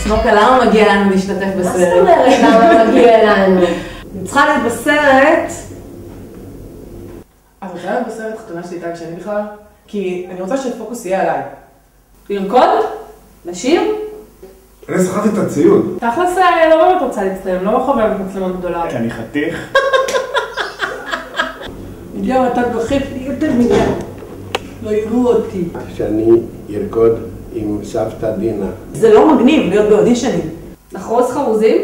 נוקה, למה מגיע לנו להשתתף בסרט? מה זאת אומרת למה מגיע לנו? אני צריכה להיות בסרט. את רוצה להיות בסרט חתונה שלי איתה כשאני בכלל? כי אני רוצה שהפוקוס יהיה עליי. לרקוד? לשיר? אני שכרתי את הציוד. תכלס לא באמת רוצה להצטלם, לא חובבת מצלמות גדולה. כי אני חתיך. יואו, אתה דוחף לי יותר מדי. לא יראו אותי. שאני ארקוד עם סבתא דינה. זה לא מגניב להיות באודישנים. לחרוז חרוזים?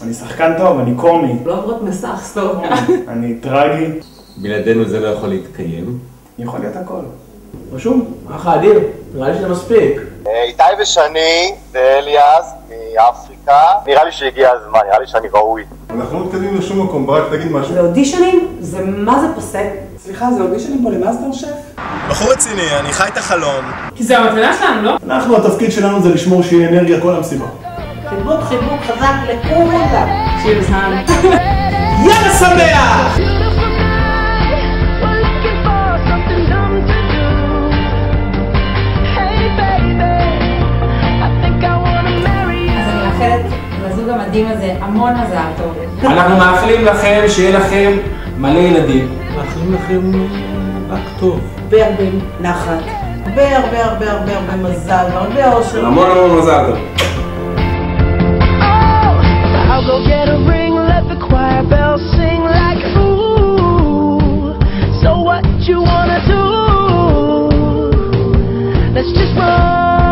אני שחקן טוב, אני קומי. לא עברות מסך, סטוב. אני טרגי. בלעדינו זה לא יכול להתקיים. יכול להיות הכל. רשום, אח האדיר, נראה לי שזה מספיק. איתי ושני ואליאז מאפריקה, נראה לי שהגיע הזמן, נראה לי שאני ראוי. אנחנו לא מתקדמים לשום מקום, ברק תגיד משהו. ואודישנים? זה מה זה פוסק? סליחה, זה אודישנים פה למאסטר שף? בחור רציני, אני חי את החלום. כי זה המתנה שלנו, לא? אנחנו, התפקיד שלנו זה לשמור שיהיה אנרגיה כל המסיבה. חיבוק חזק לכולם. צ'ירס האן. יאללה שמח! לזוג המדהים הזה המון מזל טוב. אנחנו מאחלים לכם שיהיה לכם מלא ילדים. מאחלים לכם רק טוב. הרבה נחת. הרבה מזל והרבה אושר. המון מזל טוב. I'll go get a ring, let the choir bells sing like ooh. So what you wanna do? Let's just run.